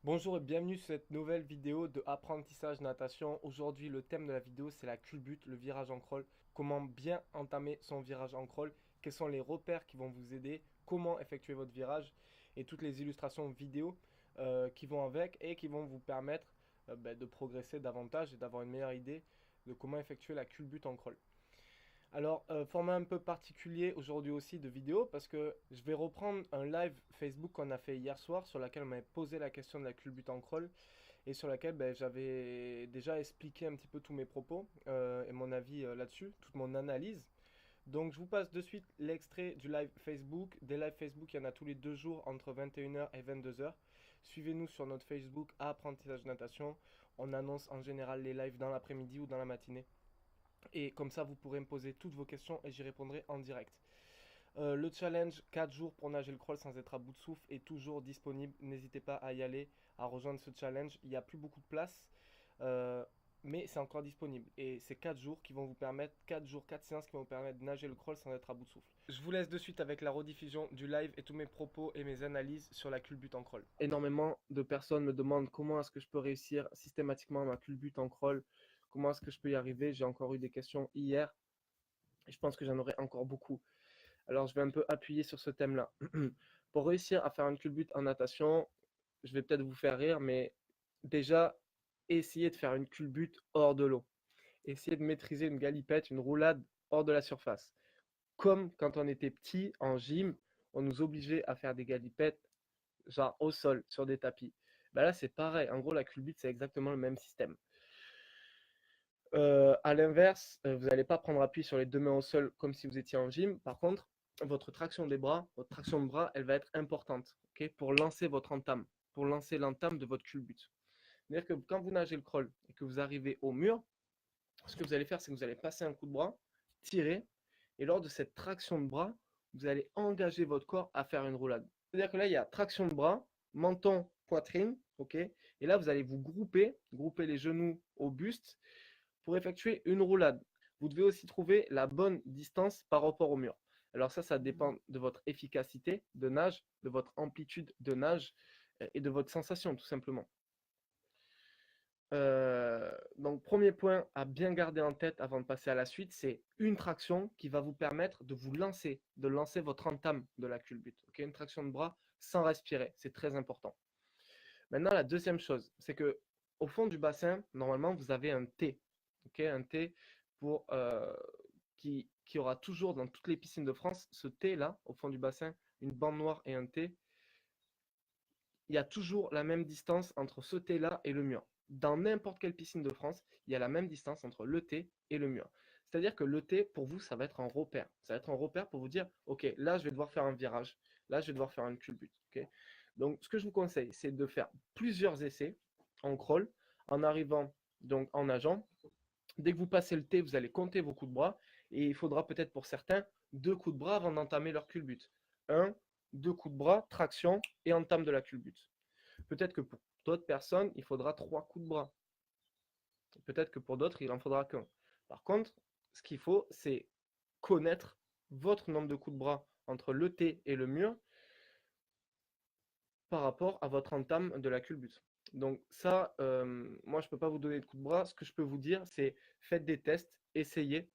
Bonjour et bienvenue sur cette nouvelle vidéo de apprentissage natation. Aujourd'hui, le thème de la vidéo, c'est la culbute, le virage en crawl. Comment bien entamer son virage en crawl, quels sont les repères qui vont vous aider, comment effectuer votre virage et toutes les illustrations vidéo qui vont avec et qui vont vous permettre de progresser davantage et d'avoir une meilleure idée de comment effectuer la culbute en crawl. Alors, format un peu particulier aujourd'hui aussi de vidéo parce que je vais reprendre un live Facebook qu'on a fait hier soir sur laquelle on m'avait posé la question de la culbute en crawl et sur laquelle j'avais déjà expliqué un petit peu tous mes propos et mon avis là-dessus, toute mon analyse. Donc je vous passe de suite l'extrait du live Facebook. Des lives Facebook, il y en a tous les 2 jours entre 21h et 22h. Suivez-nous sur notre Facebook à Apprentissage Natation. On annonce en général les lives dans l'après-midi ou dans la matinée. Et comme ça, vous pourrez me poser toutes vos questions et j'y répondrai en direct. Le challenge 4 jours pour nager le crawl sans être à bout de souffle est toujours disponible. N'hésitez pas à y aller, à rejoindre ce challenge. Il n'y a plus beaucoup de place, euh, mais c'est encore disponible. Et c'est 4 jours qui vont vous permettre, 4 jours, 4 séances qui vont vous permettre de nager le crawl sans être à bout de souffle. Je vous laisse de suite avec la rediffusion du live et tous mes propos et mes analyses sur la culbute en crawl. Énormément de personnes me demandent comment est-ce que je peux réussir systématiquement ma culbute en crawl. Comment est-ce que je peux y arriver? J'ai encore eu des questions hier et je pense que j'en aurai encore beaucoup. Alors, je vais un peu appuyer sur ce thème-là. Pour réussir à faire une culbute en natation, je vais peut-être vous faire rire, mais déjà, essayez de faire une culbute hors de l'eau. Essayez de maîtriser une galipette, une roulade hors de la surface. Comme quand on était petit en gym, on nous obligeait à faire des galipettes, genre au sol, sur des tapis. Ben là, c'est pareil. En gros, la culbute, c'est exactement le même système. À l'inverse, vous n'allez pas prendre appui sur les deux mains au sol comme si vous étiez en gym. Par contre, votre traction des bras, votre traction de bras, elle va être importante, ok, pour lancer votre entame, pour lancer l'entame de votre culbute. C'est-à-dire que quand vous nagez le crawl et que vous arrivez au mur, ce que vous allez faire, c'est que vous allez passer un coup de bras, tirer, et lors de cette traction de bras, vous allez engager votre corps à faire une roulade. C'est-à-dire que là, il y a traction de bras, menton, poitrine, ok, et là, vous allez vous grouper les genoux au buste, pour effectuer une roulade. Vous devez aussi trouver la bonne distance par rapport au mur. Alors ça dépend de votre efficacité de nage, de votre amplitude de nage et de votre sensation tout simplement. Donc premier point à bien garder en tête avant de passer à la suite, c'est une traction qui va vous permettre de vous lancer, de lancer votre entame de la culbute. Okay, une traction de bras sans respirer, c'est très important. Maintenant, la deuxième chose, c'est que au fond du bassin, normalement, vous avez un T. Okay, un T pour, qui aura toujours dans toutes les piscines de France, ce T là, au fond du bassin, une bande noire et un T. Il y a toujours la même distance entre ce T là et le mur. Dans n'importe quelle piscine de France, il y a la même distance entre le T et le mur. C'est-à-dire que le T, pour vous, ça va être un repère. Ça va être un repère pour vous dire, ok, là, je vais devoir faire un virage. Là, je vais devoir faire une culbute. Okay, donc, ce que je vous conseille, c'est de faire plusieurs essais en crawl, en arrivant, donc en nageant. Dès que vous passez le T, vous allez compter vos coups de bras. Et il faudra peut-être pour certains 2 coups de bras avant d'entamer leur culbute. Un, 2 coups de bras, traction et entame de la culbute. Peut-être que pour d'autres personnes, il faudra 3 coups de bras. Peut-être que pour d'autres, il en faudra qu'un. Par contre, ce qu'il faut, c'est connaître votre nombre de coups de bras entre le T et le mur par rapport à votre entame de la culbute. Donc ça, moi, je ne peux pas vous donner de coups de bras. Ce que je peux vous dire, c'est faites des tests, essayez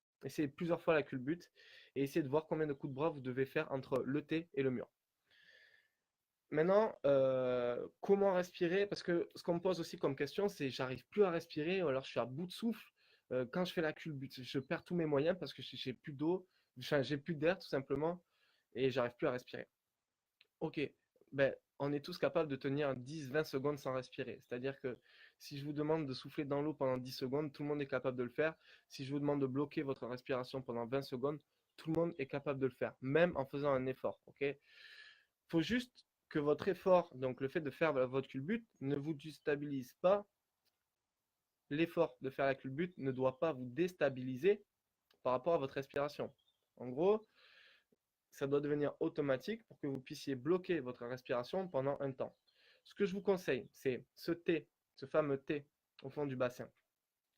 plusieurs fois la culbute et essayez de voir combien de coups de bras vous devez faire entre le T et le mur. Maintenant, comment respirer? Parce que ce qu'on me pose aussi comme question, c'est j'arrive plus à respirer, ou alors je suis à bout de souffle quand je fais la culbute. Je perds tous mes moyens parce que j'ai plus d'eau, enfin, j'ai plus d'air tout simplement, et j'arrive plus à respirer. Ok, ben, on est tous capables de tenir 10-20 secondes sans respirer. C'est-à-dire que si je vous demande de souffler dans l'eau pendant 10 secondes, tout le monde est capable de le faire. Si je vous demande de bloquer votre respiration pendant 20 secondes, tout le monde est capable de le faire, même en faisant un effort. Ok, faut juste que votre effort, donc le fait de faire votre culbute, ne vous déstabilise pas. L'effort de faire la culbute ne doit pas vous déstabiliser par rapport à votre respiration. En gros, ça doit devenir automatique pour que vous puissiez bloquer votre respiration pendant un temps. Ce que je vous conseille, c'est ce T, ce fameux T au fond du bassin.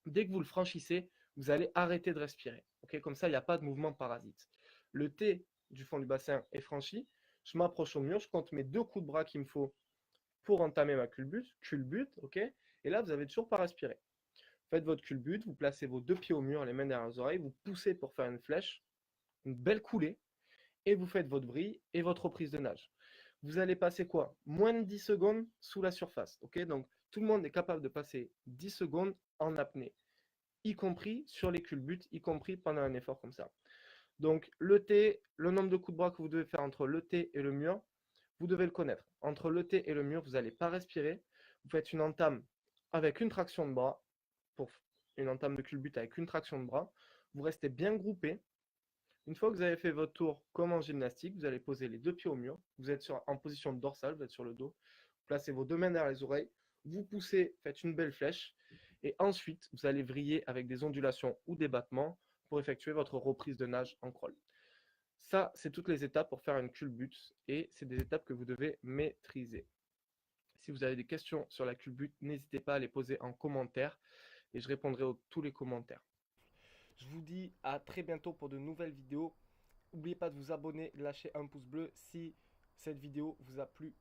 Dès que vous le franchissez, vous allez arrêter de respirer. Okay, comme ça, il n'y a pas de mouvement parasite. Le T du fond du bassin est franchi. Je m'approche au mur, je compte mes 2 coups de bras qu'il me faut pour entamer ma culbute, ok? Et là, vous n'avez toujours pas respiré. Faites votre culbute, vous placez vos deux pieds au mur, les mains derrière les oreilles, vous poussez pour faire une flèche, une belle coulée, et vous faites votre vrille et votre reprise de nage. Vous allez passer quoi? Moins de 10 secondes sous la surface, ok? Donc, tout le monde est capable de passer 10 secondes en apnée, y compris sur les culbutes, y compris pendant un effort comme ça. Donc, le T, le nombre de coups de bras que vous devez faire entre le T et le mur, vous devez le connaître. Entre le T et le mur, vous n'allez pas respirer. Vous faites une entame avec une traction de bras, pour une entame de culbute avec une traction de bras. Vous restez bien groupé. Une fois que vous avez fait votre tour comme en gymnastique, vous allez poser les deux pieds au mur. Vous êtes en position dorsale, vous êtes sur le dos. Vous placez vos deux mains derrière les oreilles. Vous poussez, faites une belle flèche. Et ensuite, vous allez vriller avec des ondulations ou des battements pour effectuer votre reprise de nage en crawl. Ça, c'est toutes les étapes pour faire une culbute et c'est des étapes que vous devez maîtriser. Si vous avez des questions sur la culbute, n'hésitez pas à les poser en commentaire et je répondrai à tous les commentaires. Je vous dis à très bientôt pour de nouvelles vidéos. N'oubliez pas de vous abonner, de lâcher un pouce bleu si cette vidéo vous a plu.